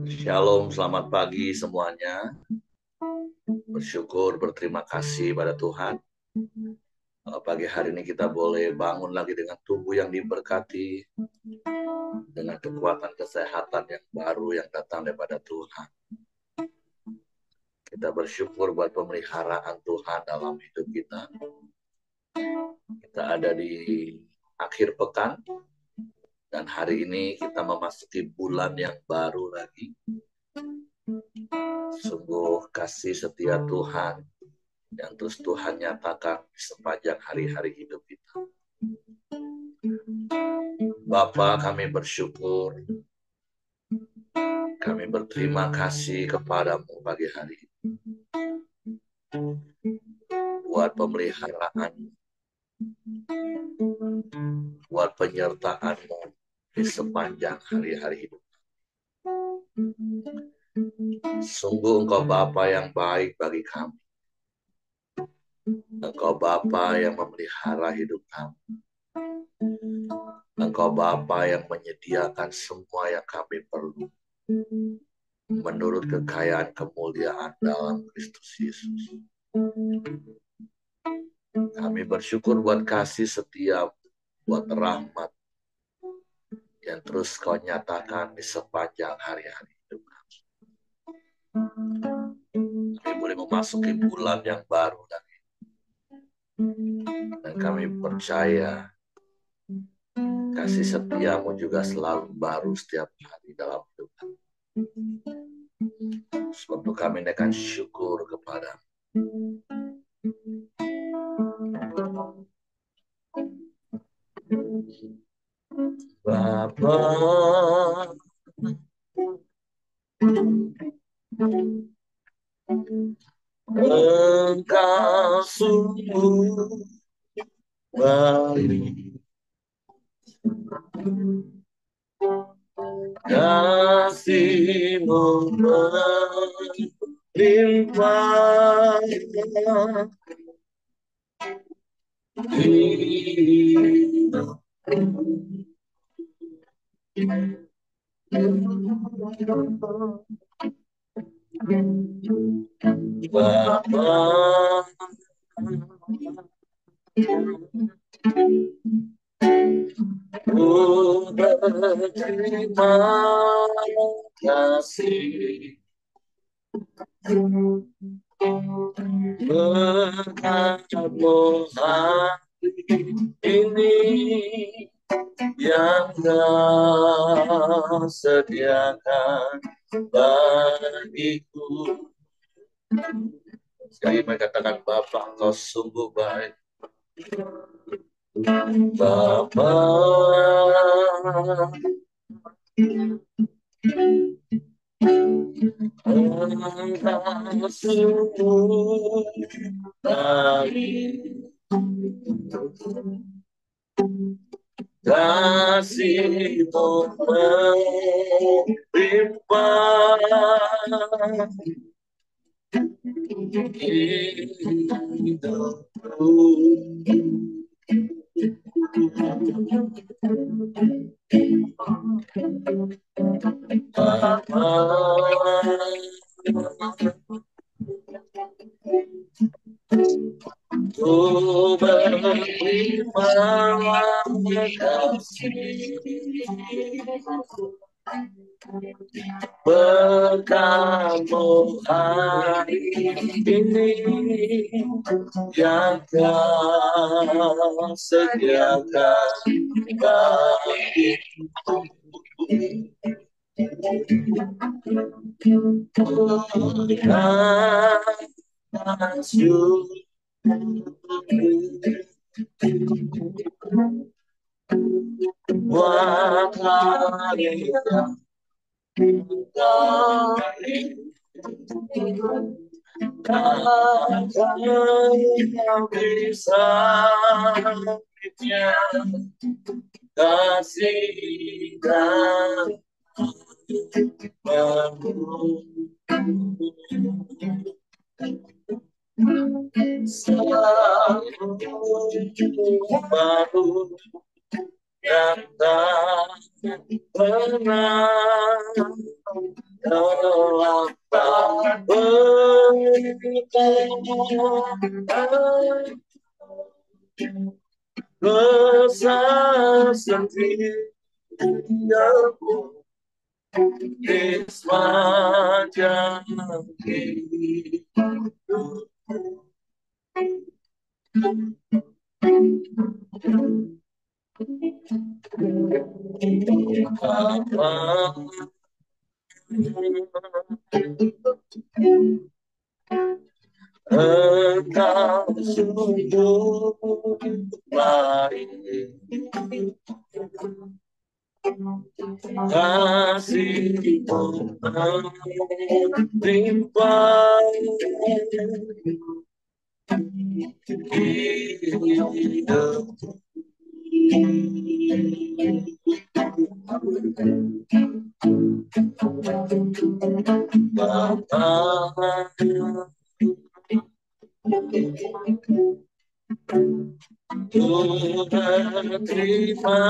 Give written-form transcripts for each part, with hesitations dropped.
Shalom, selamat pagi semuanya. Bersyukur, berterima kasih pada Tuhan. Pagi hari ini kita boleh bangun lagi dengan tubuh yang diberkati, dengan kekuatan kesehatan yang baru yang datang daripada Tuhan. Kita bersyukur buat pemeliharaan Tuhan dalam hidup kita. Kita ada di akhir pekan, dan hari ini kita memasuki bulan yang baru lagi. Sungguh kasih setia Tuhan yang terus Tuhan nyatakan sepanjang hari-hari hidup kita. Bapa, kami bersyukur, kami berterima kasih kepadamu pagi hari ini buat pemeliharaan, buat penyertaanmu di sepanjang hari-hari hidup. Sungguh Engkau Bapa yang baik bagi kami. Engkau Bapa yang memelihara hidup kami. Engkau Bapa yang menyediakan semua yang kami perlu menurut kekayaan kemuliaan dalam Kristus Yesus. Kami bersyukur buat kasih setia, buat rahmat yang terus Kau nyatakan di sepanjang hari-hari hidup kami. Kami boleh memasuki bulan yang baru lagi. Dan kami percaya kasih setiamu juga selalu baru setiap hari dalam hidup kami. Sebab itu kami naikkan syukur kepada Bapa. Engkau sungguh baik, kasih-Mu melimpah hidup. Bapa, ku berterima kasih berkat-Mu hari ini yang Kau sediakan bagiku. Sekali lagi katakan, Bapa, Engkau sungguh baik. Bapa, Engkau sungguh baik, kasih-Mu melimpah hidupku. Ku berterima kasih berkat-Mu hari ini yang Kau sediakan bagiku. Buat hari yang bisa kasih dan selalu baru yang tak pernah telah tak berkata besar setiamu di sepanjang hidupku. Engkau sungguh baik, kasih-Mu melimpah hidupku. Bapa, ku berterima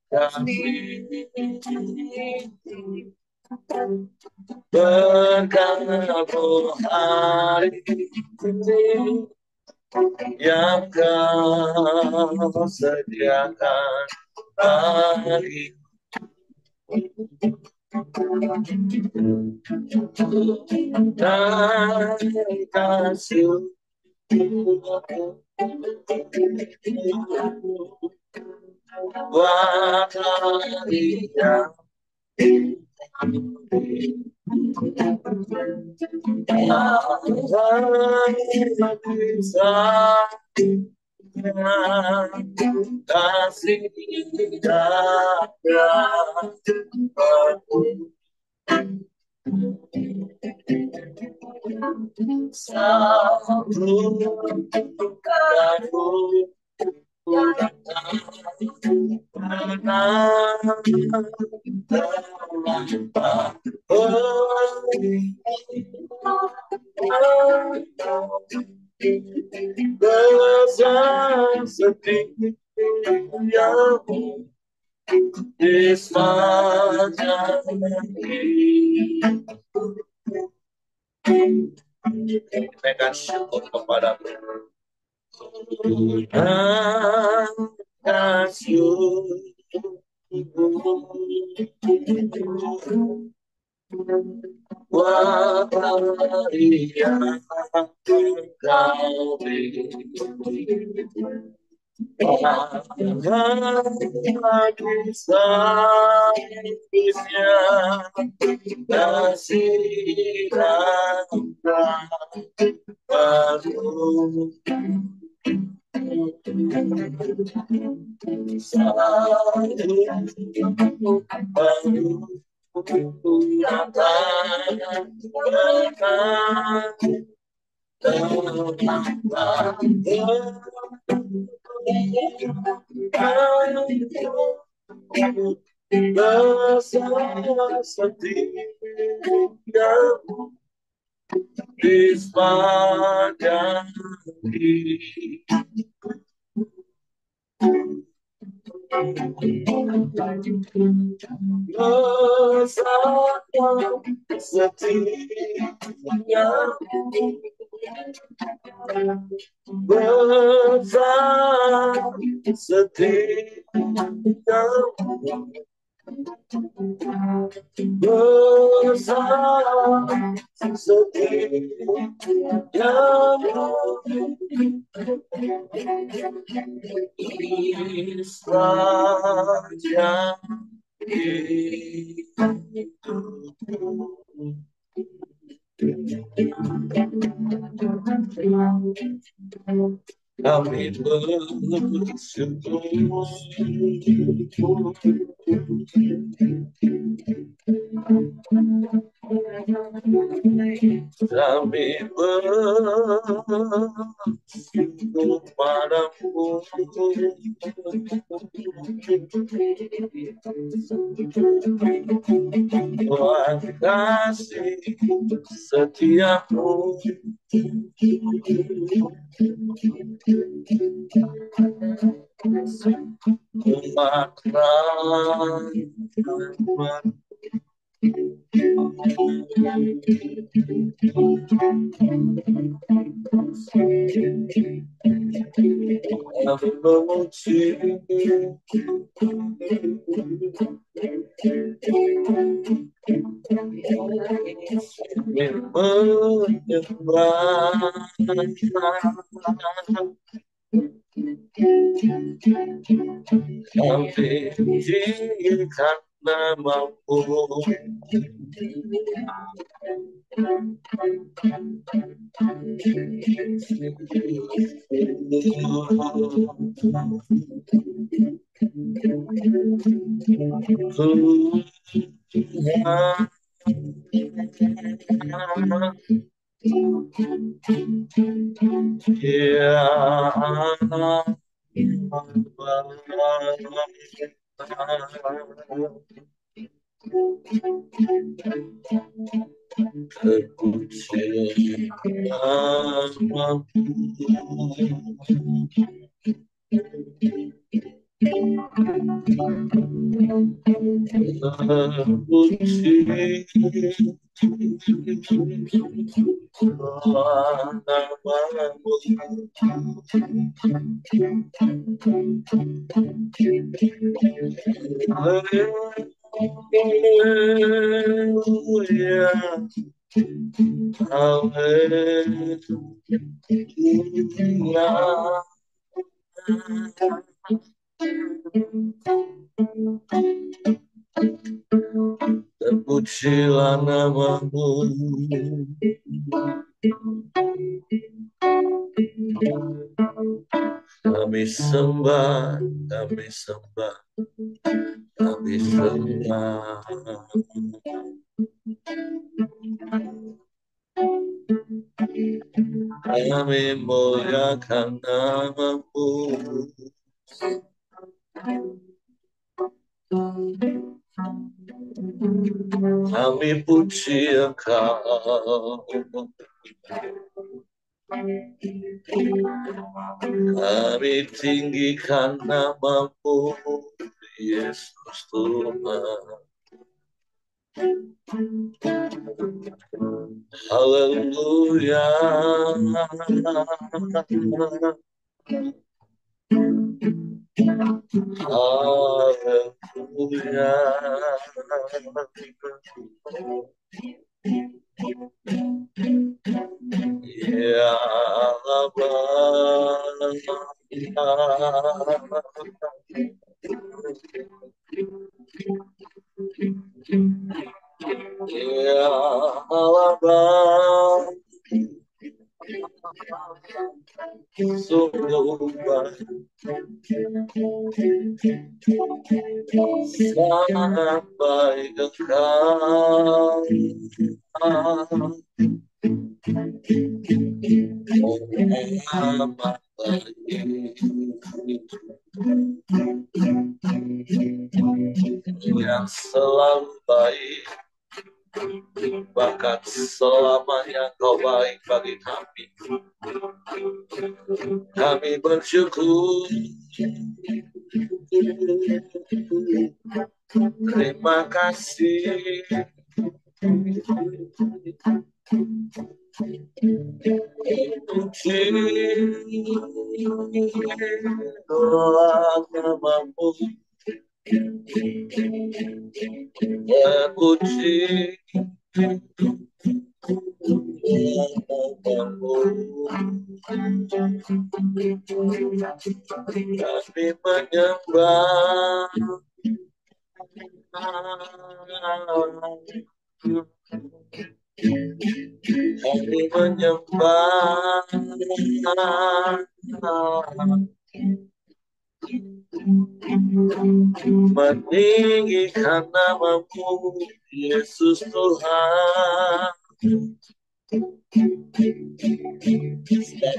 kasih berkat-Mu hari ini yang Kau sediakan bagi dan kasih buat hari yang kasih besar setiamu di sepanjang hidupku. Kita syukur kepada-Mu. Hari yang Kau beri, lagi seharusnya kasih dan baru besar setiamu di sepanjang hidupku. Besar setiamu, besar setiamu, besar setiamu, sepanjang hidupku. Kami bersyukur, kami bersyukur padamu, Tuhan kasih setiamu, Kami tinggikan namamu, terpuji namamu. Haleluya, haleluya. Terpujilah namamu, kami sembah, kami sembah, kami sembah. Kami muliakan namamu, kami puji Engkau, kami tinggikan namamu, Yesus Tuhan. Haleluya, haleluya. Ya Allah, sungguh baik, sangat baik Engkau. Amat baik, yang selalu baik, bahkan selamanya Kau baik bagi kami. Kami bersyukur, terima kasih. Puji namamu, terpuji namamu. Kami menyembah, kami menyembah, meninggikan namamu, Yesus Tuhan.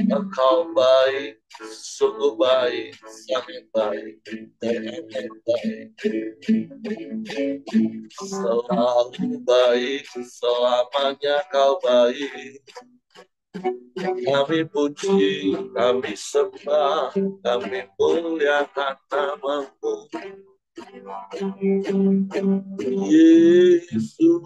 Engkau baik, sungguh baik, sangat baik, sangat baik, selalu baik, selamanya Kau baik. Kami puji, kami sembah, kami muliakan namamu. Yesus.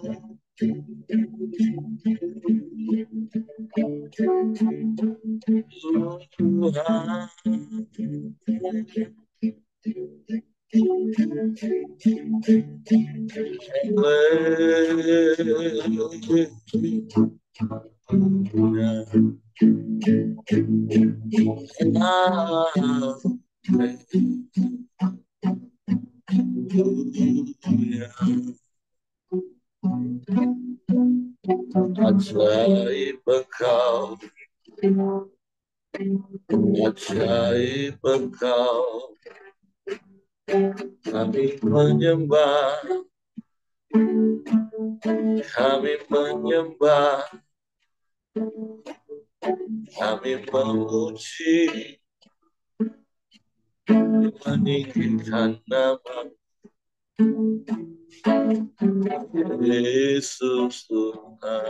Ajaib Engkau, ajaib Engkau, kami menyembah, kami menyembah, kami memuji, meninggikan nama Yesus Tuhan.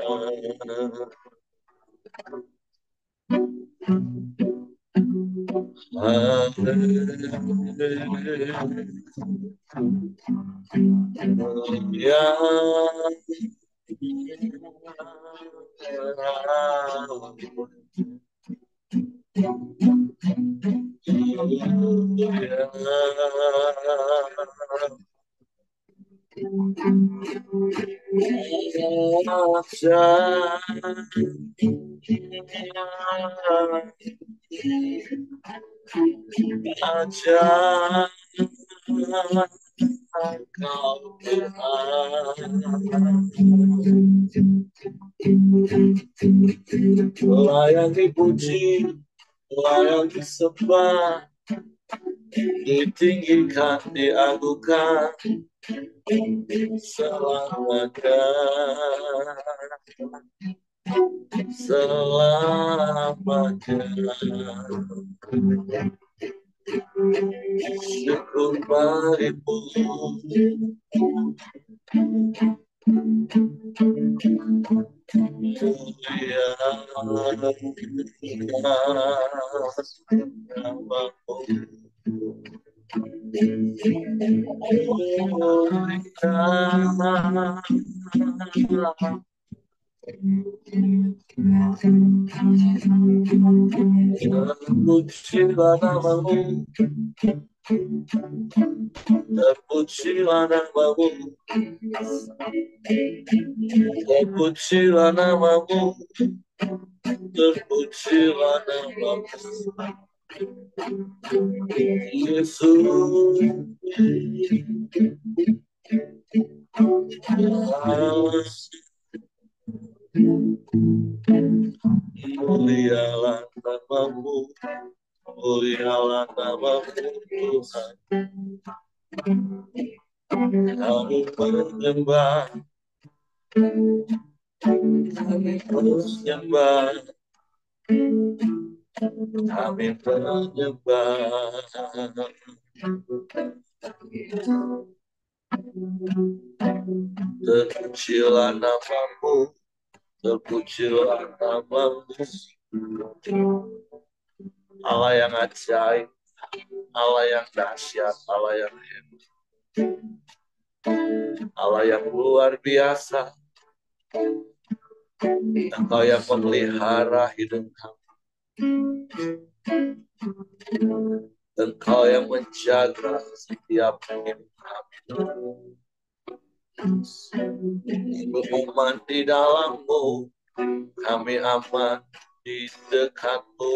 Layak dipuji, layak disembah, ditinggikan, diagungkan, selamanya. Syukur bagimu, terpujilah namamu, terpujilah namamu, terpujilah namamu, terpujilah namamu, Yesus. Mulialah namamu, mulialah namamu Tuhan. Kami menyembah, kami menyembah, kami menyembah. Terpujilah namamu, terpujilah namamu. Allah yang ajaib, Allah yang dahsyat, Allah yang hebat, Allah yang luar biasa. Engkau yang memelihara hidup kami, Engkau yang menjaga setiap hidup kami. Kami aman di dalammu, kami aman di dekatmu.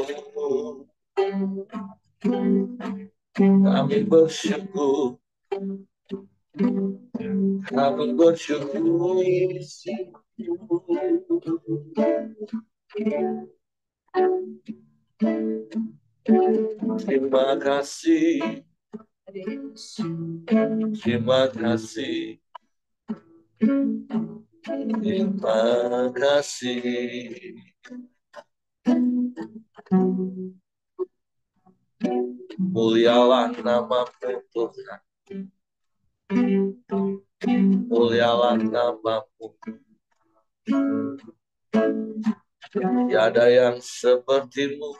Kami bersyukur, kami bersyukur. Terima kasih, terima kasih, terima kasih. Mulialah namamu Tuhan, mulialah namamu. Tiada yang sepertimu,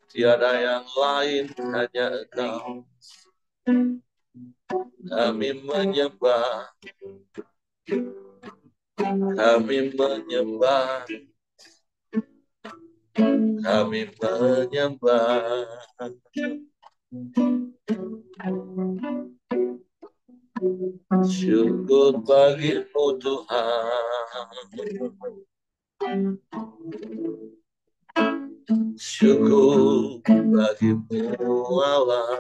tiada yang lain, hanya Engkau. Kami menyembah, kami menyembah, kami menyembah. Syukur bagimu Tuhan, syukur bagimu Allah.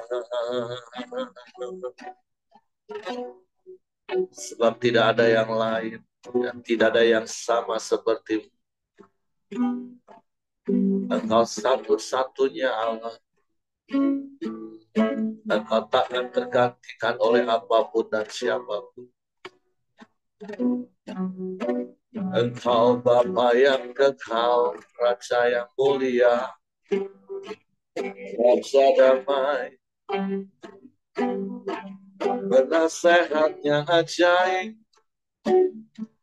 Sebab tidak ada yang lain dan tidak ada yang sama seperti Engkau satu-satunya Allah. Engkau takkan tergantikan oleh apapun dan siapapun. Engkau Bapa yang kekal, Raja yang mulia, Raja damai, penasehat yang ajaib,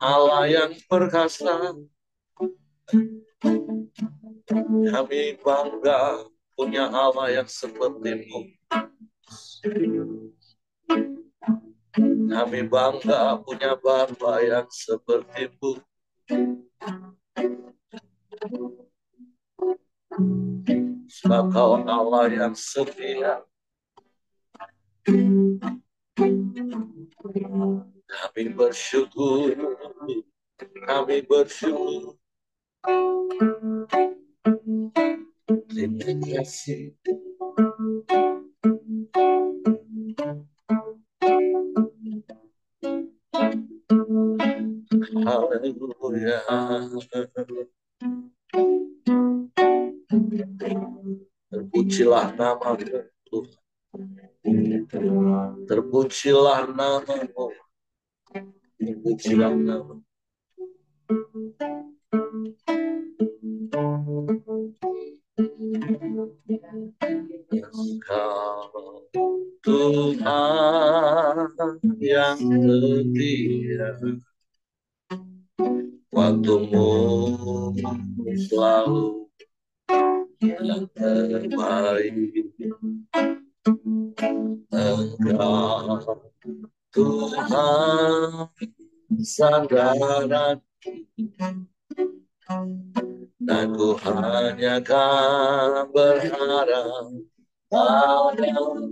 Allah yang perkasa. Kami bangga punya Allah yang seperti-Mu. Kami bangga punya Bapa yang seperti-Mu. Sebab Kau Allah yang setia. Kami bersyukur, kami bersyukur. Terima kasih. Haleluya. Terpujilah nama-Mu Tuhan. Terpujilah nama-Mu. Terpujilah nama-Mu. Engkau Tuhan yang setia, waktu-Mu selalu yang terbaik. Engkau Tuhan sandaran, dan ku hanya kan berharap padamu.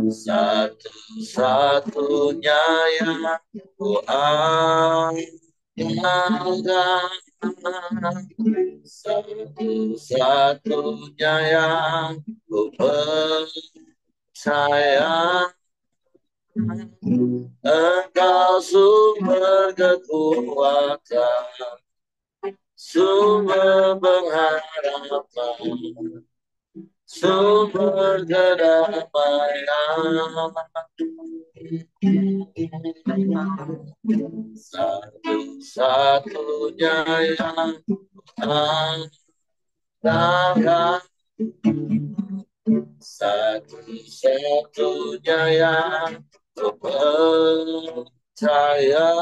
Satu-satunya yang ku andalkan, satu-satunya yang ku percaya. Engkau sumber kekuatan, sumber pengharapan, sumber kedamaian. Satu-satunya yang andalkan, satu-satunya yang percaya.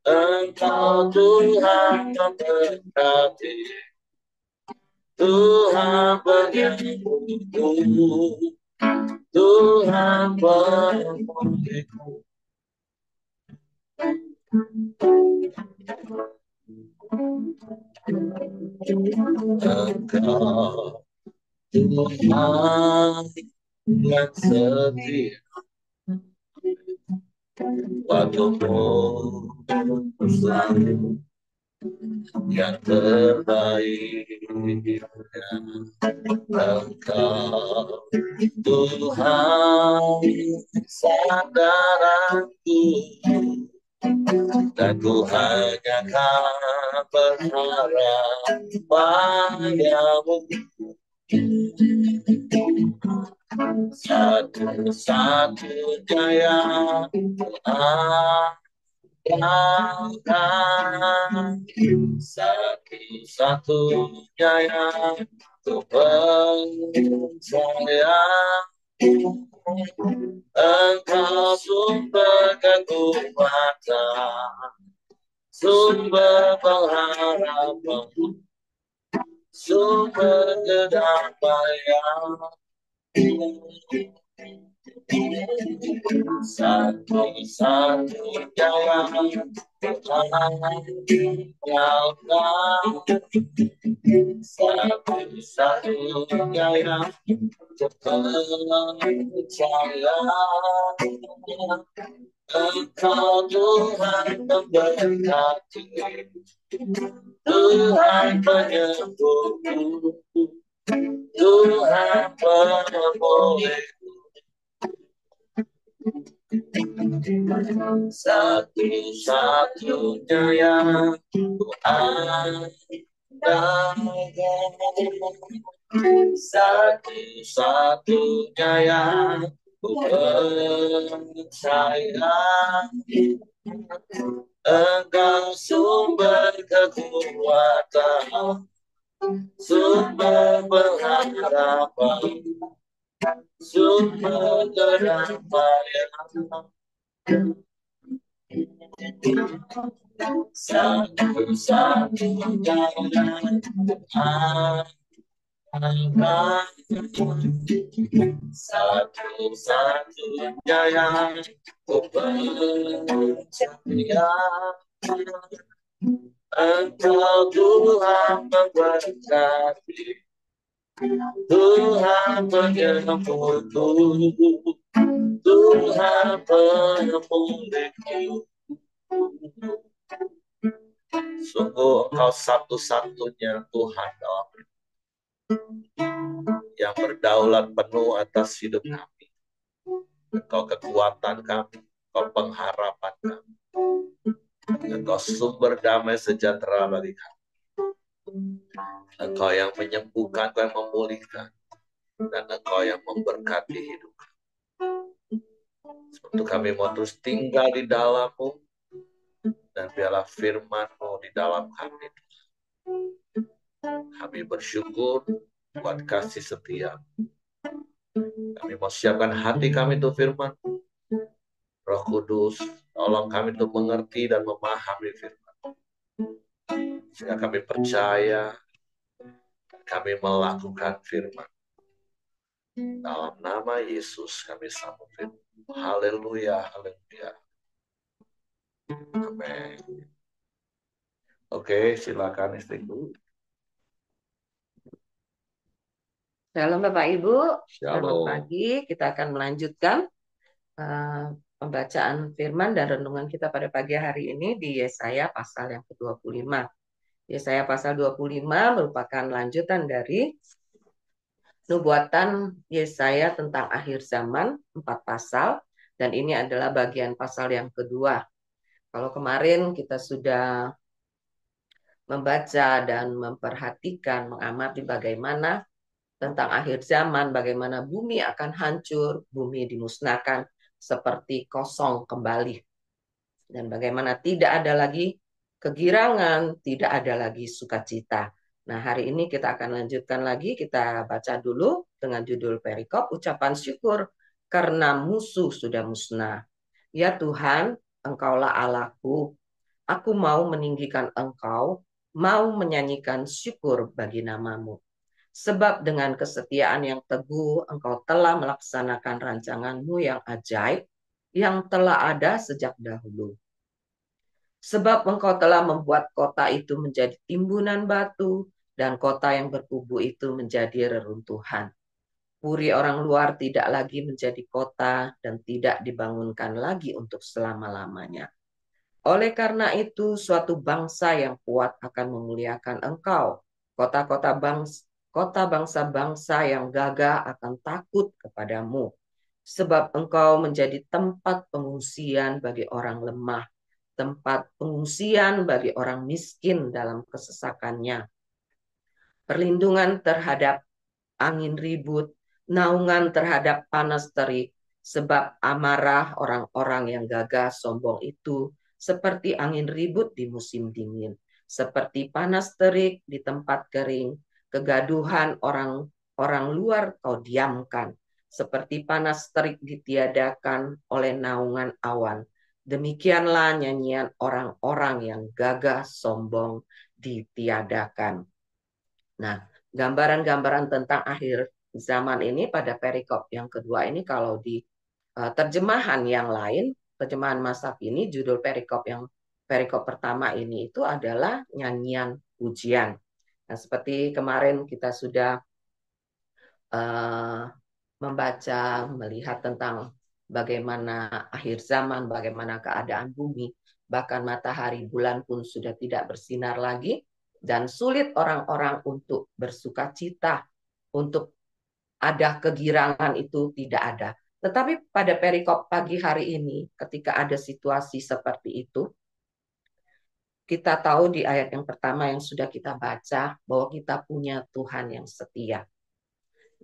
Engkau Tuhan memberkati, Tuhan penyembuhku, Tuhan pemulihku. Engkau Tuhan yang setia, waktu-Mu selalu yang terbaik. Engkau Tuhan sandaranku, dan ku hanya kan berharap padamu. Satu-satunya yang andalkan, satu-satunya yang ku percaya. Engkau sumber kekuatan, sumber pengharapan, sumber kedamaian, satu-satunya yang menyalurkan, satu-satunya yang percaya. Engkau Tuhan memberkati, Tuhan penyembuhku, Tuhan pemulihku, satu-satunya yang ku andalkan, satu-satunya yang ku percaya. Engkau sumber kekuatan, sumber pengharapan, sumber kedamaian, satu-satunya yang ada, satu-satunya yang ku percaya. Engkau Tuhan memberkati, Tuhan penyembuhku, Tuhan pemulihku. Sungguh Engkau satu-satunya Tuhan dalam yang berdaulat penuh atas hidup kami. Engkau kekuatan kami, Engkau pengharapan kami, Engkau sumber damai sejahtera bagi kami. Engkau yang menyembuhkan, Engkau yang memulihkan, dan Engkau yang memberkati hidup kami. Untuk kami mau terus tinggal di dalam-Mu, dan biarlah firman-Mu di dalam kami. Kami bersyukur buat kasih setia. Kami mau siapkan hati kami untuk firman. Roh Kudus, tolong kami untuk mengerti dan memahami firman. Sehingga kami percaya, kami melakukan firman. Dalam nama Yesus kami sambut firman. Haleluya, haleluya. Amin. Oke, silakan istriku. Shalom Bapak Ibu, selamat Shalom. pagi. Kita akan melanjutkan pembacaan firman dan renungan kita pada pagi hari ini di Yesaya pasal yang ke-25. Yesaya pasal 25 merupakan lanjutan dari nubuatan Yesaya tentang akhir zaman, 4 pasal, dan ini adalah bagian pasal yang kedua. Kalau kemarin kita sudah membaca dan memperhatikan, mengamati bagaimana tentang akhir zaman, bagaimana bumi akan hancur, bumi dimusnahkan seperti kosong kembali. Dan bagaimana tidak ada lagi kegirangan, tidak ada lagi sukacita. Nah, hari ini kita akan lanjutkan lagi, kita baca dulu dengan judul perikop, ucapan syukur karena musuh sudah musnah. Ya Tuhan, Engkaulah Allahku, aku mau meninggikan Engkau, mau menyanyikan syukur bagi nama-Mu. Sebab dengan kesetiaan yang teguh, Engkau telah melaksanakan rancangan-Mu yang ajaib, yang telah ada sejak dahulu. Sebab Engkau telah membuat kota itu menjadi timbunan batu, dan kota yang berkubu itu menjadi reruntuhan. Puri orang luar tidak lagi menjadi kota, dan tidak dibangunkan lagi untuk selama-lamanya. Oleh karena itu, suatu bangsa yang kuat akan memuliakan Engkau. Kota bangsa-bangsa yang gagah akan takut kepadamu. Sebab Engkau menjadi tempat pengungsian bagi orang lemah, tempat pengungsian bagi orang miskin dalam kesesakannya. Perlindungan terhadap angin ribut, naungan terhadap panas terik, sebab amarah orang-orang yang gagah sombong itu seperti angin ribut di musim dingin, seperti panas terik di tempat kering, kegaduhan orang-orang luar kau diamkan, seperti panas terik ditiadakan oleh naungan awan. Demikianlah nyanyian orang-orang yang gagah sombong ditiadakan. Nah, gambaran-gambaran tentang akhir zaman ini pada perikop yang kedua ini, kalau di terjemahan yang lain, terjemahan masa kini, judul perikop pertama ini itu adalah nyanyian pujian. Nah, seperti kemarin kita sudah uh, membaca, melihat tentang bagaimana akhir zaman, bagaimana keadaan bumi, bahkan matahari, bulan pun sudah tidak bersinar lagi, dan sulit orang-orang untuk bersuka cita, untuk ada kegirangan itu tidak ada. Tetapi pada perikop pagi hari ini, ketika ada situasi seperti itu, kita tahu di ayat yang pertama yang sudah kita baca, bahwa kita punya Tuhan yang setia.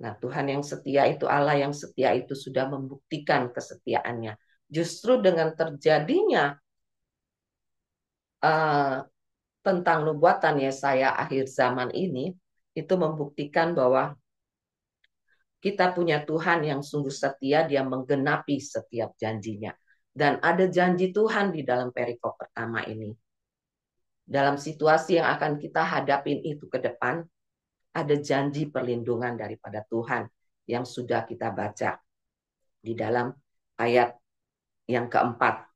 Nah, Tuhan yang setia itu, Allah yang setia itu sudah membuktikan kesetiaannya. Justru dengan terjadinya uh, tentang nubuatan Yesaya akhir zaman ini, itu membuktikan bahwa kita punya Tuhan yang sungguh setia, dia menggenapi setiap janjinya. Dan ada janji Tuhan di dalam perikop pertama ini. Dalam situasi yang akan kita hadapin itu ke depan, ada janji perlindungan daripada Tuhan yang sudah kita baca di dalam ayat yang keempat.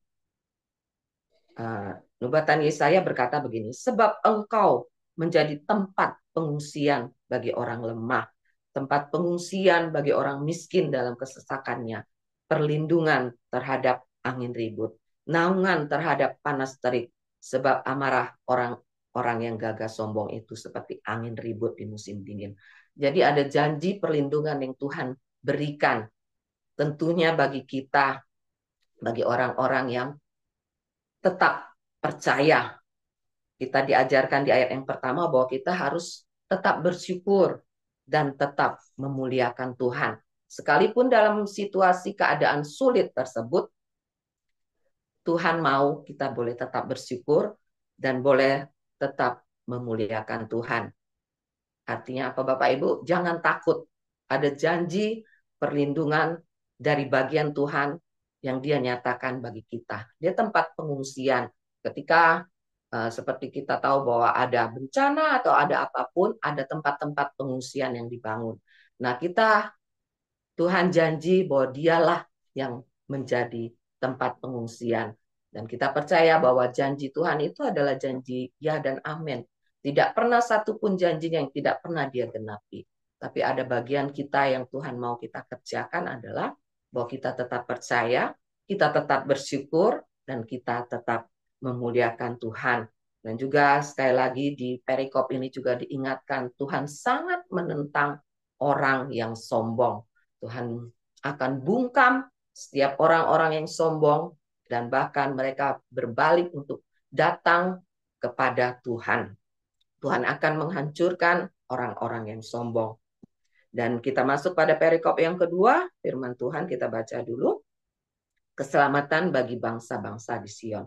Nubuatan Yesaya berkata begini, sebab engkau menjadi tempat pengungsian bagi orang lemah, tempat pengungsian bagi orang miskin dalam kesesakannya, perlindungan terhadap angin ribut, naungan terhadap panas terik, sebab amarah orang-orang yang gagah sombong itu seperti angin ribut di musim dingin. Jadi ada janji perlindungan yang Tuhan berikan, tentunya bagi kita, bagi orang-orang yang tetap percaya. Kita diajarkan di ayat yang pertama bahwa kita harus tetap bersyukur dan tetap memuliakan Tuhan. Sekalipun dalam situasi keadaan sulit tersebut, Tuhan mau kita boleh tetap bersyukur dan boleh tetap memuliakan Tuhan. Artinya apa Bapak Ibu? Jangan takut. Ada janji perlindungan dari bagian Tuhan yang dia nyatakan bagi kita. Dia tempat pengungsian. Ketika seperti kita tahu bahwa ada bencana atau ada apapun, ada tempat-tempat pengungsian yang dibangun. Nah, Tuhan janji bahwa dialah yang menjadi tempat pengungsian. Dan kita percaya bahwa janji Tuhan itu adalah janji ya dan amin. Tidak pernah satupun janjinya yang tidak pernah dia genapi. Tapi ada bagian kita yang Tuhan mau kita kerjakan adalah bahwa kita tetap percaya, kita tetap bersyukur, dan kita tetap memuliakan Tuhan. Dan juga sekali lagi di perikop ini juga diingatkan Tuhan sangat menentang orang yang sombong. Tuhan akan bungkam setiap orang-orang yang sombong dan bahkan mereka berbalik untuk datang kepada Tuhan. Tuhan akan menghancurkan orang-orang yang sombong. Dan kita masuk pada perikop yang kedua, firman Tuhan kita baca dulu. Keselamatan bagi bangsa-bangsa di Sion.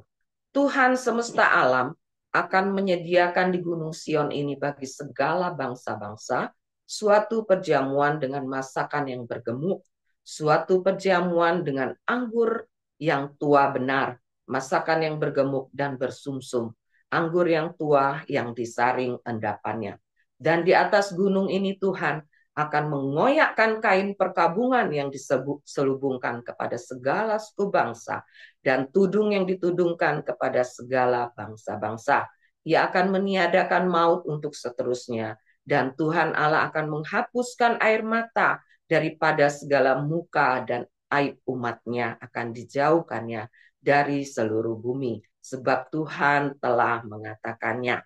Tuhan semesta alam akan menyediakan di Gunung Sion ini bagi segala bangsa-bangsa suatu perjamuan dengan masakan yang bergemuk, suatu perjamuan dengan anggur yang tua benar, masakan yang bergemuk dan bersumsum, anggur yang tua yang disaring endapannya. Dan di atas gunung ini Tuhan akan mengoyakkan kain perkabungan yang diselubungkan kepada segala suku bangsa dan tudung yang ditudungkan kepada segala bangsa-bangsa. Ia akan meniadakan maut untuk seterusnya dan Tuhan Allah akan menghapuskan air mata daripada segala muka dan aib umatnya akan dijauhkannya dari seluruh bumi sebab Tuhan telah mengatakannya.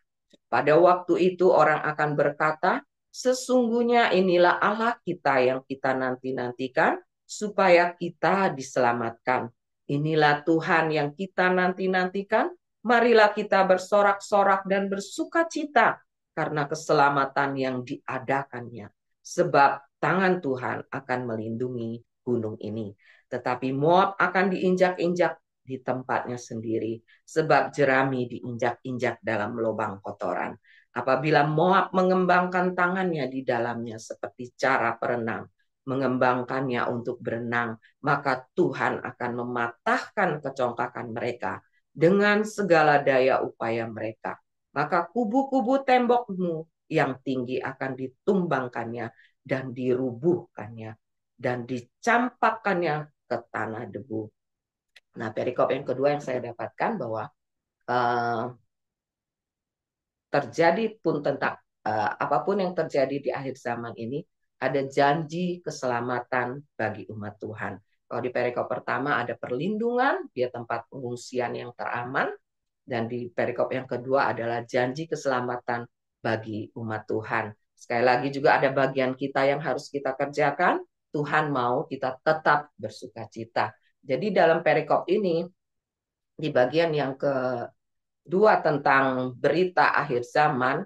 Pada waktu itu orang akan berkata, sesungguhnya inilah Allah kita yang kita nanti-nantikan supaya kita diselamatkan. Inilah Tuhan yang kita nanti-nantikan. Marilah kita bersorak-sorak dan bersuka cita karena keselamatan yang diadakannya. Sebab tangan Tuhan akan melindungi gunung ini. Tetapi Moab akan diinjak-injak di tempatnya sendiri, sebab jerami diinjak-injak dalam lubang kotoran. Apabila Moab mengembangkan tangannya di dalamnya seperti cara perenang, mengembangkannya untuk berenang, maka Tuhan akan mematahkan kecongkakan mereka dengan segala daya upaya mereka. Maka kubu-kubu tembokmu yang tinggi akan ditumbangkannya dan dirubuhkannya dan dicampakkannya ke tanah debu. Nah, perikop yang kedua yang saya dapatkan bahwa uh, terjadi pun tentang apapun yang terjadi di akhir zaman ini, ada janji keselamatan bagi umat Tuhan. Kalau di perikop pertama ada perlindungan, dia tempat pengungsian yang teraman, dan di perikop yang kedua adalah janji keselamatan bagi umat Tuhan. Sekali lagi juga ada bagian kita yang harus kita kerjakan. Tuhan mau kita tetap bersuka cita. Jadi dalam perikop ini, di bagian yang kedua tentang berita akhir zaman,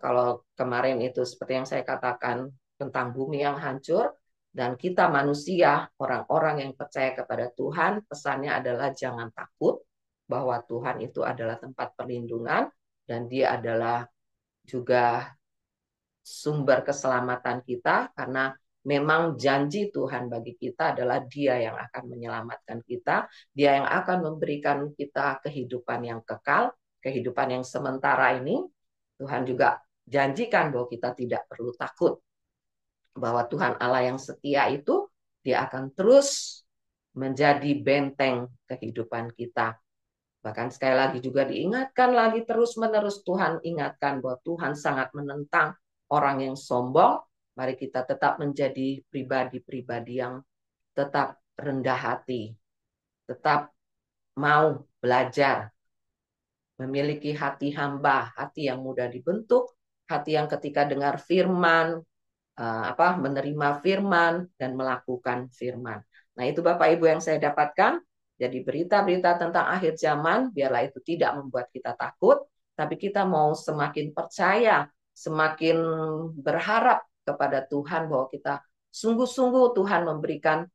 kalau kemarin itu seperti yang saya katakan tentang bumi yang hancur, dan kita manusia, orang-orang yang percaya kepada Tuhan, pesannya adalah jangan takut, bahwa Tuhan itu adalah tempat perlindungan, dan dia adalah juga sumber keselamatan kita, karena memang janji Tuhan bagi kita adalah dia yang akan menyelamatkan kita, dia yang akan memberikan kita kehidupan yang kekal, kehidupan yang sementara ini. Tuhan juga janjikan bahwa kita tidak perlu takut, bahwa Tuhan Allah yang setia itu, dia akan terus menjadi benteng kehidupan kita. Bahkan sekali lagi juga diingatkan lagi terus-menerus, Tuhan ingatkan bahwa Tuhan sangat menentang orang yang sombong. Mari kita tetap menjadi pribadi-pribadi yang tetap rendah hati, tetap mau belajar, memiliki hati hamba, hati yang mudah dibentuk, hati yang ketika dengar firman, menerima firman dan melakukan firman. Nah, itu Bapak Ibu yang saya dapatkan. Jadi berita-berita tentang akhir zaman, biarlah itu tidak membuat kita takut, tapi kita mau semakin percaya, semakin berharap kepada Tuhan bahwa kita sungguh-sungguh Tuhan memberikan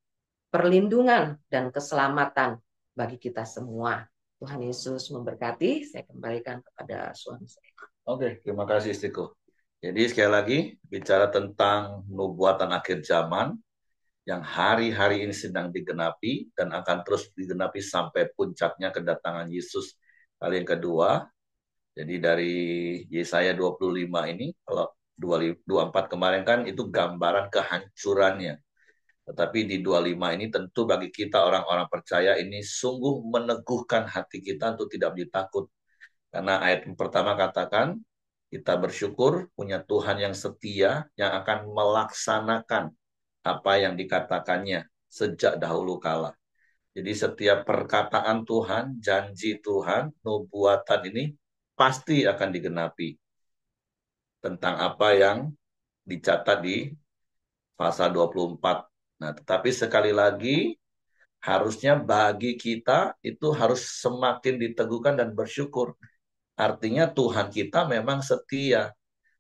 perlindungan dan keselamatan bagi kita semua. Tuhan Yesus memberkati. Saya kembalikan kepada suami saya. Oke, terima kasih istriku. Jadi sekali lagi bicara tentang nubuatan akhir zaman yang hari-hari ini sedang digenapi dan akan terus digenapi sampai puncaknya kedatangan Yesus kali yang kedua. Jadi dari Yesaya 25 ini, kalau 24 kemarin kan itu gambaran kehancurannya. Tetapi di 25 ini tentu bagi kita orang-orang percaya ini sungguh meneguhkan hati kita untuk tidak ditakut. Karena ayat pertama katakan, kita bersyukur punya Tuhan yang setia yang akan melaksanakan apa yang dikatakannya sejak dahulu kala. Jadi setiap perkataan Tuhan, janji Tuhan, nubuatan ini pasti akan digenapi tentang apa yang dicatat di pasal 24. Nah, tetapi sekali lagi harusnya bagi kita itu harus semakin diteguhkan dan bersyukur. Artinya Tuhan kita memang setia.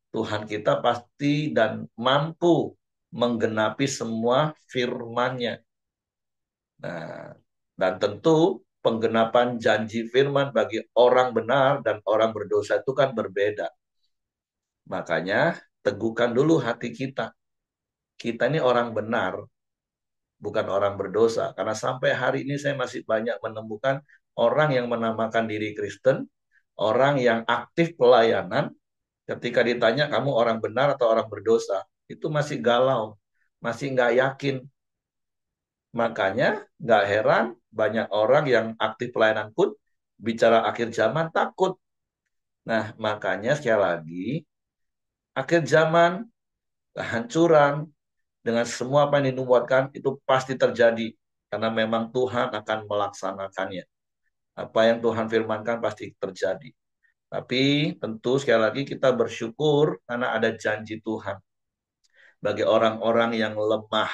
Tuhan kita pasti dan mampu menggenapi semua firman-Nya. Nah, dan tentu penggenapan janji firman bagi orang benar dan orang berdosa itu kan berbeda. Makanya teguhkan dulu hati kita. Kita ini orang benar, bukan orang berdosa. Karena sampai hari ini saya masih banyak menemukan orang yang menamakan diri Kristen, orang yang aktif pelayanan, ketika ditanya kamu orang benar atau orang berdosa, itu masih galau, masih nggak yakin. Makanya nggak heran banyak orang yang aktif pelayanan pun bicara akhir zaman takut. Nah, makanya sekali lagi, akhir zaman, kehancuran, dengan semua apa yang dinubuatkan itu pasti terjadi. Karena memang Tuhan akan melaksanakannya. Apa yang Tuhan firmankan pasti terjadi. Tapi tentu sekali lagi kita bersyukur karena ada janji Tuhan. Bagi orang-orang yang lemah,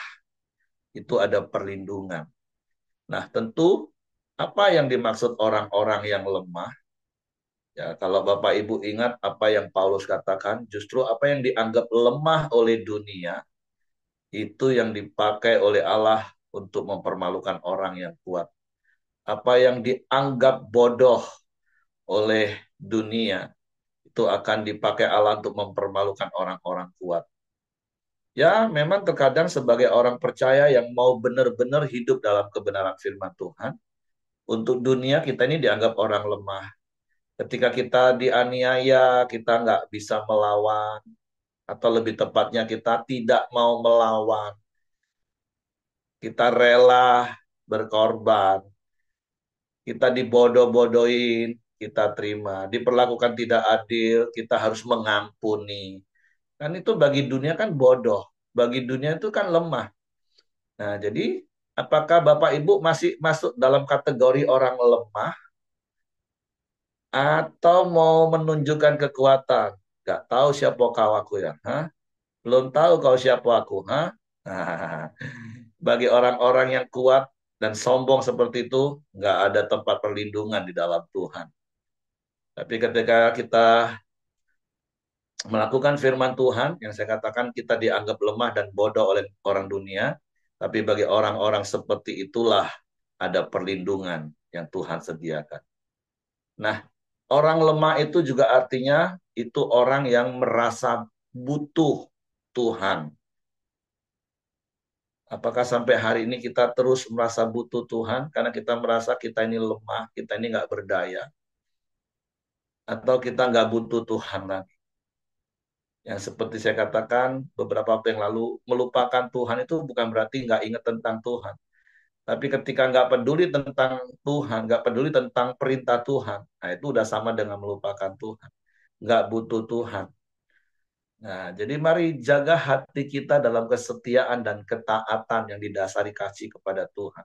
itu ada perlindungan. Nah, tentu apa yang dimaksud orang-orang yang lemah? Ya, kalau Bapak Ibu ingat apa yang Paulus katakan, justru apa yang dianggap lemah oleh dunia, itu yang dipakai oleh Allah untuk mempermalukan orang yang kuat. Apa yang dianggap bodoh oleh dunia, itu akan dipakai Allah untuk mempermalukan orang-orang kuat. Ya, memang terkadang sebagai orang percaya yang mau benar-benar hidup dalam kebenaran firman Tuhan, untuk dunia kita ini dianggap orang lemah. Ketika kita dianiaya, kita nggak bisa melawan, atau lebih tepatnya kita tidak mau melawan. Kita rela berkorban. Kita dibodoh-bodohin, kita terima. Diperlakukan tidak adil, kita harus mengampuni. Kan itu bagi dunia kan bodoh. Bagi dunia itu kan lemah. Nah, jadi apakah Bapak Ibu masih masuk dalam kategori orang lemah atau mau menunjukkan kekuatan? Gak tahu siapa kau aku ya. Hah? Belum tahu kau siapa aku. Hah? Nah, bagi orang-orang yang kuat dan sombong seperti itu, nggak ada tempat perlindungan di dalam Tuhan. Tapi ketika kita melakukan firman Tuhan, yang saya katakan kita dianggap lemah dan bodoh oleh orang dunia, tapi bagi orang-orang seperti itulah ada perlindungan yang Tuhan sediakan. Nah, orang lemah itu juga artinya itu orang yang merasa butuh Tuhan. Apakah sampai hari ini kita terus merasa butuh Tuhan karena kita merasa kita ini lemah, kita ini nggak berdaya, atau kita nggak butuh Tuhan lagi? Yang seperti saya katakan beberapa waktu yang lalu, melupakan Tuhan itu bukan berarti nggak ingat tentang Tuhan. Tapi ketika nggak peduli tentang Tuhan, nggak peduli tentang perintah Tuhan, nah itu udah sama dengan melupakan Tuhan. Nggak butuh Tuhan. Nah, jadi mari jaga hati kita dalam kesetiaan dan ketaatan yang didasari kasih kepada Tuhan.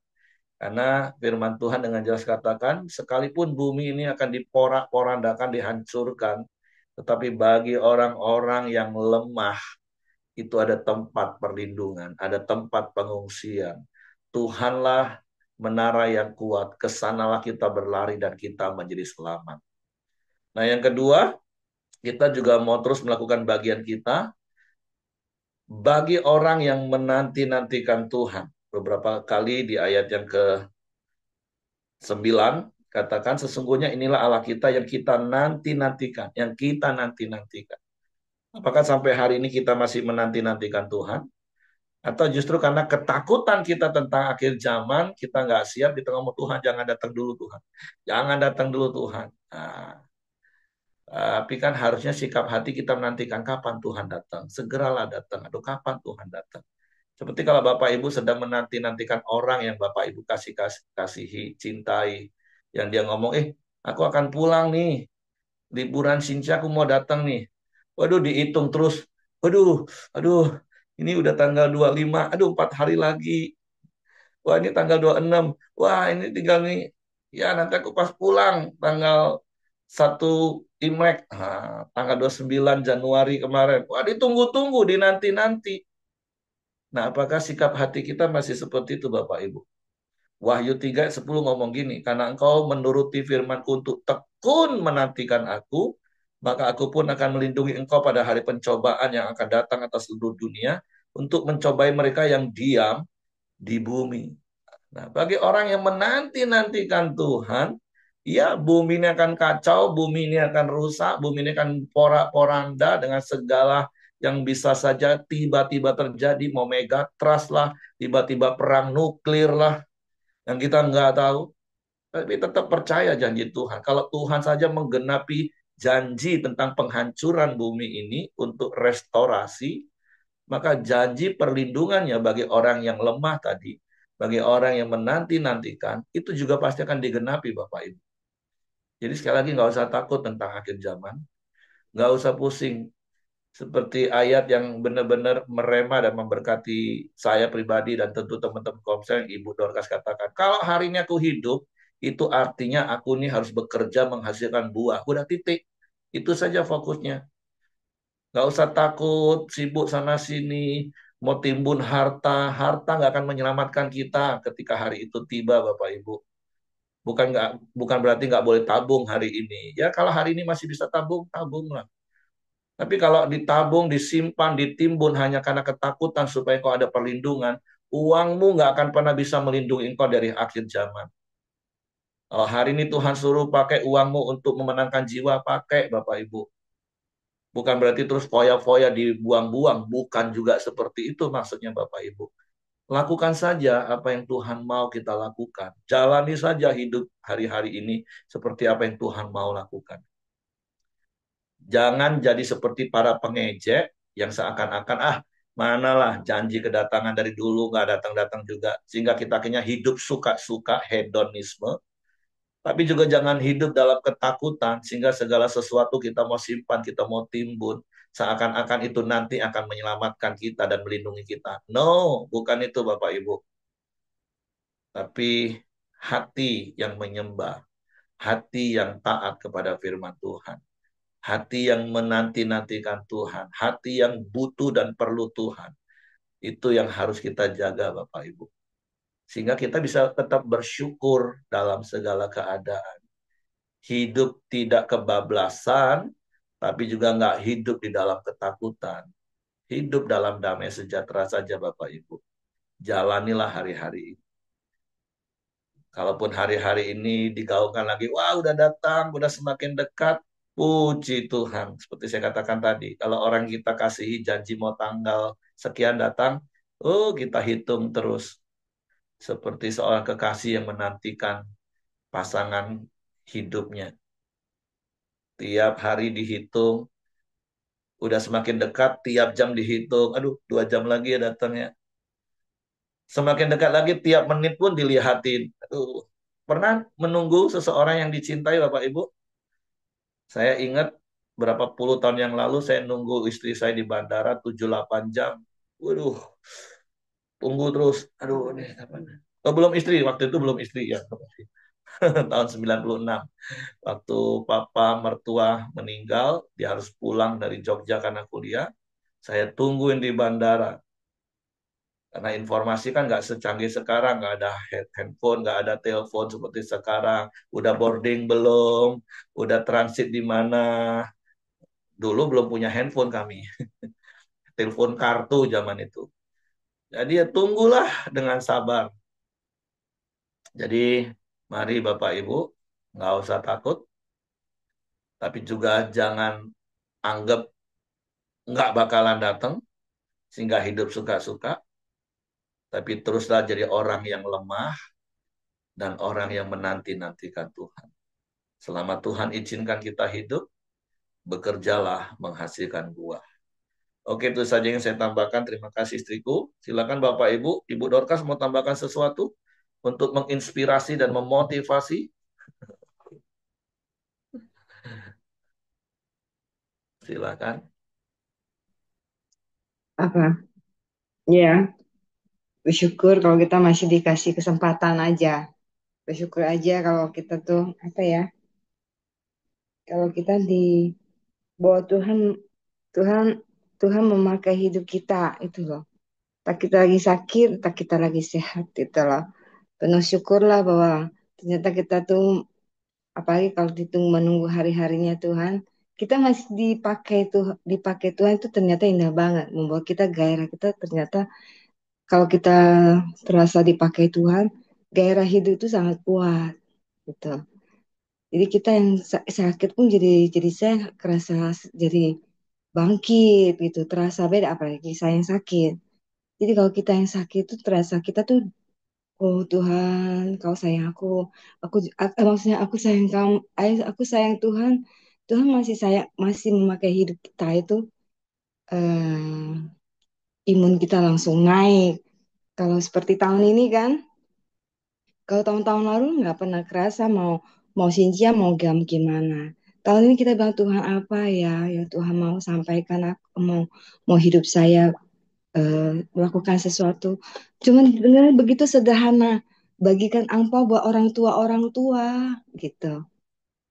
Karena firman Tuhan dengan jelas katakan, sekalipun bumi ini akan diporak-porandakan, dihancurkan, tetapi bagi orang-orang yang lemah, itu ada tempat perlindungan, ada tempat pengungsian. Tuhanlah menara yang kuat, kesanalah kita berlari dan kita menjadi selamat. Nah, yang kedua, kita juga mau terus melakukan bagian kita bagi orang yang menanti-nantikan Tuhan. Beberapa kali di ayat yang ke-9 katakan sesungguhnya inilah Allah kita yang kita nanti-nantikan, yang kita nanti-nantikan. Apakah sampai hari ini kita masih menanti-nantikan Tuhan? Atau justru karena ketakutan kita tentang akhir zaman, kita nggak siap, kita ngomong Tuhan jangan datang dulu Tuhan. Jangan datang dulu Tuhan. Nah, tapi kan harusnya sikap hati kita menantikan kapan Tuhan datang. Segeralah datang. Aduh kapan Tuhan datang. Seperti kalau Bapak Ibu sedang menanti-nantikan orang yang Bapak Ibu kasihi, cintai. Yang dia ngomong, aku akan pulang nih. Liburan Sincia aku mau datang nih. Waduh dihitung terus. Waduh, aduh, ini udah tanggal 25. Aduh 4 hari lagi. Wah ini tanggal 26. Wah ini tinggal nih. Ya nanti aku pas pulang tanggal 1 Imlek. Nah, tanggal 29 Januari kemarin. Wah ditunggu-tunggu, dinanti-nanti. Nah apakah sikap hati kita masih seperti itu Bapak Ibu? Wahyu 3:10 ngomong gini, karena engkau menuruti firmanku untuk tekun menantikan aku, maka aku pun akan melindungi engkau pada hari pencobaan yang akan datang atas seluruh dunia untuk mencobai mereka yang diam di bumi. Nah, bagi orang yang menanti-nantikan Tuhan, ya bumi ini akan kacau, bumi ini akan rusak, bumi ini akan porak-poranda dengan segala yang bisa saja tiba-tiba terjadi, mau megatrust lah, tiba-tiba perang nuklir lah, yang kita nggak tahu. Tapi tetap percaya janji Tuhan. Kalau Tuhan saja menggenapi janji tentang penghancuran bumi ini untuk restorasi, maka janji perlindungannya bagi orang yang lemah tadi, bagi orang yang menanti-nantikan, itu juga pasti akan digenapi Bapak Ibu. Jadi sekali lagi nggak usah takut tentang akhir zaman, nggak usah pusing. Seperti ayat yang benar-benar merema dan memberkati saya pribadi dan tentu teman-teman komsel yang Ibu Dorcas katakan. Kalau hari ini aku hidup, itu artinya aku ini harus bekerja menghasilkan buah. Udah titik. Itu saja fokusnya. Nggak usah takut, sibuk sana sini, mau timbun harta. Harta nggak akan menyelamatkan kita ketika hari itu tiba, Bapak Ibu. Bukan berarti nggak boleh tabung hari ini. Ya kalau hari ini masih bisa tabung, tabunglah. Tapi kalau ditabung, disimpan, ditimbun hanya karena ketakutan supaya kau ada perlindungan, uangmu nggak akan pernah bisa melindungi engkau dari akhir zaman. Kalau hari ini Tuhan suruh pakai uangmu untuk memenangkan jiwa, pakai Bapak Ibu. Bukan berarti terus foya-foya dibuang-buang. Bukan juga seperti itu maksudnya Bapak Ibu. Lakukan saja apa yang Tuhan mau kita lakukan. Jalani saja hidup hari-hari ini seperti apa yang Tuhan mau lakukan. Jangan jadi seperti para pengejek yang seakan-akan, manalah janji kedatangan dari dulu nggak datang-datang juga. Sehingga kita akhirnya hidup suka-suka hedonisme. Tapi juga jangan hidup dalam ketakutan sehingga segala sesuatu kita mau simpan, kita mau timbun. Seakan-akan itu nanti akan menyelamatkan kita dan melindungi kita. No, bukan itu Bapak Ibu. Tapi hati yang menyembah, hati yang taat kepada firman Tuhan, hati yang menanti-nantikan Tuhan, hati yang butuh dan perlu Tuhan. Itu yang harus kita jaga Bapak Ibu. Sehingga kita bisa tetap bersyukur dalam segala keadaan. Hidup tidak kebablasan, tapi juga nggak hidup di dalam ketakutan. Hidup dalam damai sejahtera saja Bapak Ibu. Jalanilah hari-hari ini. Kalaupun hari-hari ini digaungkan lagi, wah udah datang, udah semakin dekat, puji Tuhan. Seperti saya katakan tadi, kalau orang kita kasihi janji mau tanggal sekian datang, kita hitung terus. Seperti seorang kekasih yang menantikan pasangan hidupnya. Tiap hari dihitung, udah semakin dekat, tiap jam dihitung. Aduh, 2 jam lagi ya datangnya. Semakin dekat lagi, tiap menit pun dilihatin. Aduh, pernah menunggu seseorang yang dicintai, Bapak Ibu? Saya ingat berapa puluh tahun yang lalu saya nunggu istri saya di bandara 7-8 jam. Waduh, tunggu terus. Aduh, ini kapan? Oh, belum istri, waktu itu belum istri ya. Tahun 96. Waktu papa mertua meninggal, dia harus pulang dari Jogja karena kuliah. Saya tungguin di bandara. Karena informasi kan nggak secanggih sekarang, nggak ada handphone, nggak ada telepon seperti sekarang. Udah boarding belum? Udah transit di mana? Dulu belum punya handphone kami. Telepon kartu zaman itu. Jadi ya tunggulah dengan sabar. Jadi mari Bapak Ibu, nggak usah takut, tapi juga jangan anggap nggak bakalan datang, sehingga hidup suka-suka, tapi teruslah jadi orang yang lemah dan orang yang menanti-nantikan Tuhan. Selama Tuhan izinkan kita hidup, bekerjalah menghasilkan buah. Oke, itu saja yang saya tambahkan. Terima kasih istriku. Silakan Bapak Ibu, Ibu Dorcas mau tambahkan sesuatu untuk menginspirasi dan memotivasi. Silakan. Apa? Ya, bersyukur kalau kita masih dikasih kesempatan aja. Bersyukur aja kalau kita tuh apa ya? Kalau kita di bawah Tuhan, Tuhan, Tuhan memakai hidup kita itu loh. Tak kita lagi sakit, tak kita lagi sehat itu loh. Penuh syukurlah bahwa ternyata kita tuh apalagi kalau ditung menunggu hari-harinya Tuhan, kita masih dipakai Tuhan itu ternyata indah banget, membawa kita gairah kita ternyata kalau kita terasa dipakai Tuhan, gairah hidup itu sangat kuat gitu. Jadi kita yang sakit pun jadi saya kerasa jadi bangkit gitu, terasa beda apalagi saya yang sakit. Jadi kalau kita yang sakit itu terasa kita tuh oh Tuhan, Kau sayang maksudnya aku sayang kamu, aku sayang Tuhan. Tuhan masih memakai hidup kita itu imun kita langsung naik. Kalau seperti tahun ini kan, kalau tahun-tahun lalu nggak pernah kerasa mau mau Cynthia mau gam gimana. Tahun ini kita bilang Tuhan apa ya, ya Tuhan mau sampaikan mau mau hidup saya melakukan sesuatu. Cuman dengan begitu sederhana, bagikan angpau buat orang tua gitu.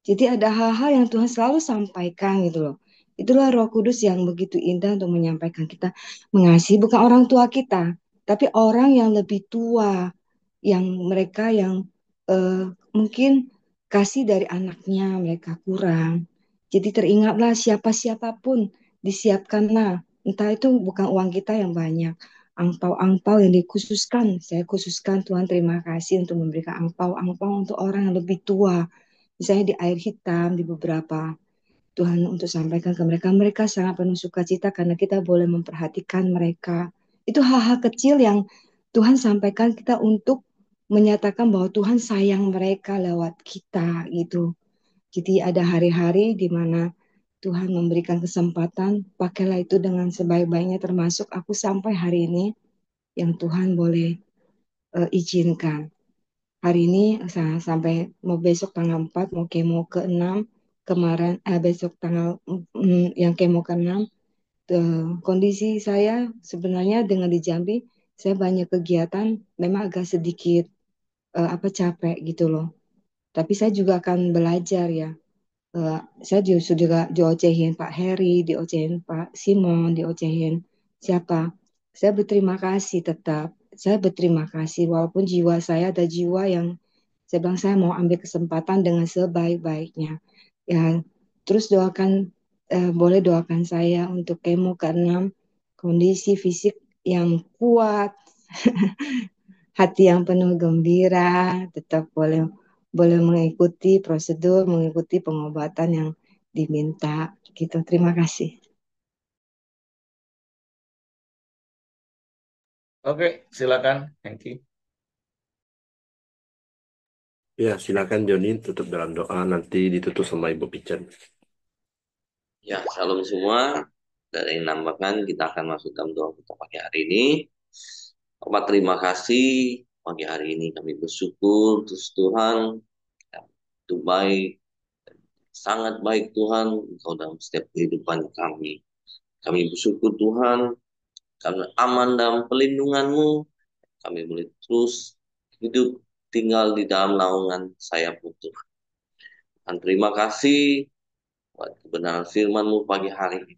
Jadi ada hal-hal yang Tuhan selalu sampaikan gitu loh. Itulah Roh Kudus yang begitu indah untuk menyampaikan kita mengasihi bukan orang tua kita, tapi orang yang lebih tua, yang mereka yang mungkin kasih dari anaknya mereka kurang. Jadi teringatlah siapapun disiapkanlah. Entah itu bukan uang kita yang banyak, angpau-angpau yang dikhususkan. Saya khususkan Tuhan terima kasih untuk memberikan angpau-angpau untuk orang yang lebih tua misalnya di air hitam di beberapa Tuhan untuk sampaikan ke mereka mereka sangat penuh sukacita karena kita boleh memperhatikan mereka itu hal-hal kecil yang Tuhan sampaikan kita untuk menyatakan bahwa Tuhan sayang mereka lewat kita gitu. Jadi ada hari-hari di mana Tuhan memberikan kesempatan, pakailah itu dengan sebaik-baiknya, termasuk aku sampai hari ini yang Tuhan boleh izinkan. Hari ini sampai mau besok tanggal 4 mau kemo ke-6, kemarin besok tanggal yang kemo ke-6, kondisi saya sebenarnya dengan di Jambi, saya banyak kegiatan, memang agak sedikit capek gitu loh. Tapi saya juga akan belajar ya. Saya juga diocehin Pak Heri, diocehin Pak Simon, diocehin siapa. Saya berterima kasih tetap. Saya berterima kasih walaupun jiwa saya ada jiwa yang saya bilang saya mau ambil kesempatan dengan sebaik-baiknya. Ya, terus boleh doakan saya untuk kemo ke-6, kondisi fisik yang kuat, hati yang penuh gembira, tetap boleh boleh mengikuti prosedur, mengikuti pengobatan yang diminta gitu. Terima kasih. Oke, silakan, Hengki. Ya, silakan Joni tutup dalam doa, nanti ditutup sama Ibu Pican. Ya, salam semua. Dari nambahkan kita akan masuk dalam doa kita pagi hari ini. Bapak terima kasih pagi hari ini kami bersyukur terus Tuhan, ya, itu baik, sangat baik Tuhan Engkau dalam setiap kehidupan kami. Kami bersyukur Tuhan karena aman dalam pelindungan-Mu, kami boleh terus hidup tinggal di dalam naungan sayap-Mu Tuhan. Dan terima kasih buat kebenaran firman-Mu pagi hari ini.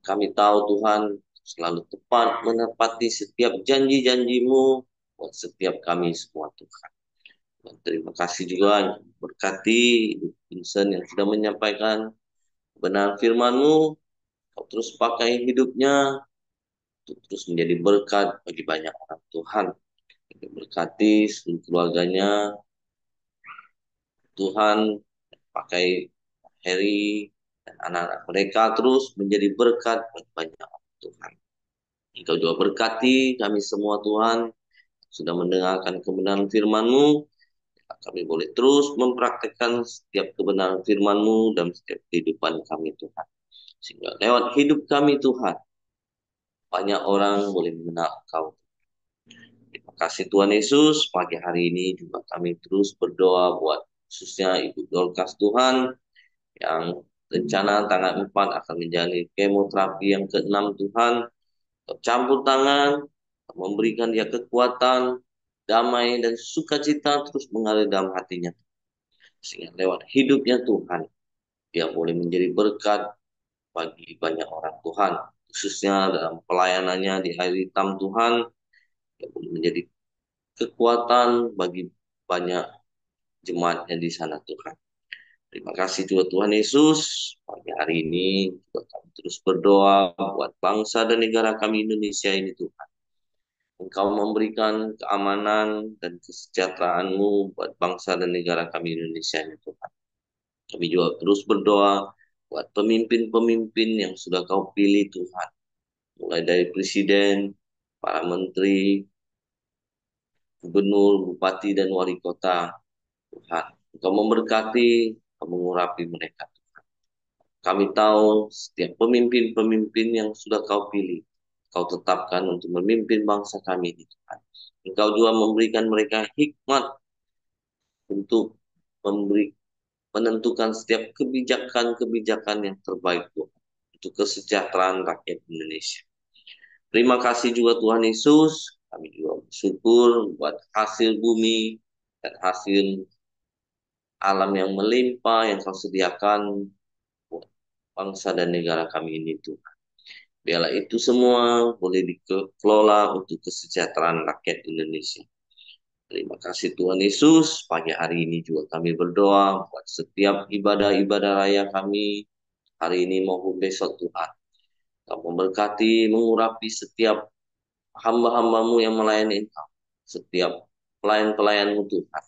Kami tahu Tuhan selalu tepat menepati setiap janji-janji-Mu buat setiap kami semua Tuhan. Dan terima kasih juga berkati Vincent yang sudah menyampaikan kebenaran firman-Mu. Kau terus pakai hidupnya untuk terus menjadi berkat bagi banyak orang Tuhan. Berkati seluruh keluarganya Tuhan, pakai Harry dan anak-anak mereka terus menjadi berkat bagi banyak orang Tuhan. Engkau juga berkati kami semua Tuhan, sudah mendengarkan kebenaran firman-Mu. Kami boleh terus mempraktekkan setiap kebenaran firman-Mu dalam setiap kehidupan kami Tuhan. Sehingga lewat hidup kami Tuhan, banyak orang boleh mengenal Engkau. Terima kasih Tuhan Yesus, pagi hari ini juga kami terus berdoa buat khususnya Ibu Dorcas Tuhan, yang rencana tanggal 4 akan menjalani kemoterapi yang ke-6 Tuhan. Campur tangan, memberikan dia kekuatan, damai, dan sukacita terus mengalir dalam hatinya. Sehingga lewat hidupnya Tuhan, dia boleh menjadi berkat bagi banyak orang Tuhan. Khususnya dalam pelayanannya di air hitam Tuhan, dia boleh menjadi kekuatan bagi banyak jemaatnya di sana Tuhan. Terima kasih juga Tuhan Yesus. Pagi hari ini juga kami terus berdoa buat bangsa dan negara kami Indonesia ini Tuhan. Engkau memberikan keamanan dan kesejahteraan-Mu buat bangsa dan negara kami Indonesia ini Tuhan. Kami juga terus berdoa buat pemimpin-pemimpin yang sudah Kau pilih Tuhan. Mulai dari presiden, para menteri, gubernur, bupati, dan wali kota Tuhan. Engkau memberkati, Engkau mengurapi mereka. Kami tahu setiap pemimpin-pemimpin yang sudah Kau pilih, Kau tetapkan untuk memimpin bangsa kami ini Tuhan. Engkau juga memberikan mereka hikmat untuk menentukan setiap kebijakan-kebijakan yang terbaik Tuhan untuk kesejahteraan rakyat Indonesia. Terima kasih juga Tuhan Yesus. Kami juga bersyukur buat hasil bumi dan hasil alam yang melimpah yang Kau sediakan buat bangsa dan negara kami ini Tuhan. Biarlah itu semua boleh dikelola untuk kesejahteraan rakyat Indonesia. Terima kasih Tuhan Yesus. Pagi hari ini juga kami berdoa buat setiap ibadah-ibadah raya kami hari ini maupun besok Tuhan. Kau memberkati, mengurapi setiap hamba-hambamu yang melayani Engkau. Setiap pelayan-pelayanmu Tuhan.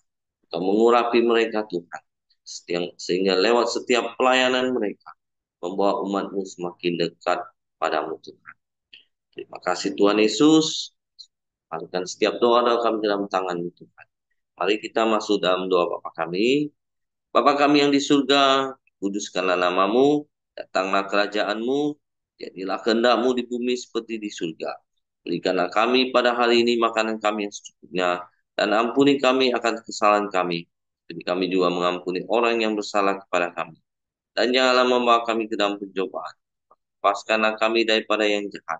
Kau mengurapi mereka Tuhan. Sehingga lewat setiap pelayanan mereka, membawa umatmu semakin dekat padamu Tuhan. Terima kasih Tuhan Yesus. Alihkan setiap doa kami ke dalam tangan Tuhan. Mari kita masuk dalam doa Bapa kami. Bapa kami yang di surga, kuduskanlah namamu, datanglah kerajaanmu, jadilah kehendakmu di bumi seperti di surga. Berikanlah kami pada hari ini makanan kami yang secukupnya, dan ampuni kami akan kesalahan kami, seperti kami juga mengampuni orang yang bersalah kepada kami. Dan janganlah membawa kami ke dalam pencobaan, lepaskanlah kami daripada yang jahat.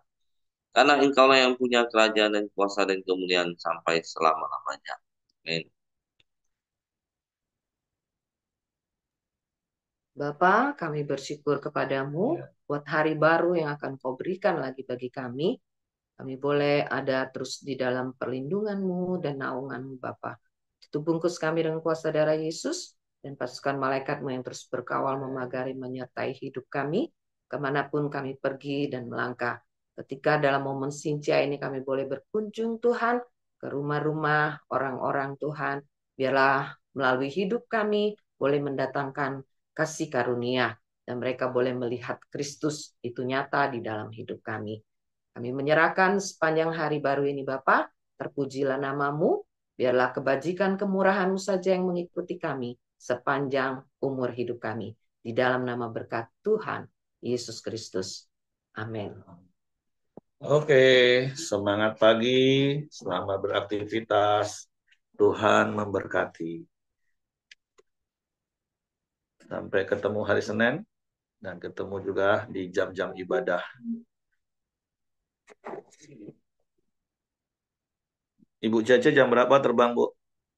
Karena engkaulah yang punya kerajaan dan kuasa dan kemuliaan sampai selama-lamanya. Amin. Bapa, kami bersyukur kepadamu buat hari baru yang akan kau berikan lagi bagi kami. Kami boleh ada terus di dalam perlindungan-Mu dan naungan-Mu, Bapa. Tutup bungkus kami dengan kuasa darah Yesus, dan pasukan malaikat-Mu yang terus berkawal, memagari, menyertai hidup kami, kemanapun kami pergi dan melangkah. Ketika dalam momen Sintia ini kami boleh berkunjung, Tuhan, ke rumah-rumah orang-orang Tuhan, biarlah melalui hidup kami boleh mendatangkan kasih karunia, dan mereka boleh melihat Kristus itu nyata di dalam hidup kami. Kami menyerahkan sepanjang hari baru ini Bapa, terpujilah namamu, biarlah kebajikan kemurahan-Mu saja yang mengikuti kami sepanjang umur hidup kami. Di dalam nama berkat Tuhan Yesus Kristus. Amin. Oke, semangat pagi, selamat beraktivitas. Tuhan memberkati. Sampai ketemu hari Senin dan ketemu juga di jam-jam ibadah. Ibu Cece jam berapa terbang, Bu?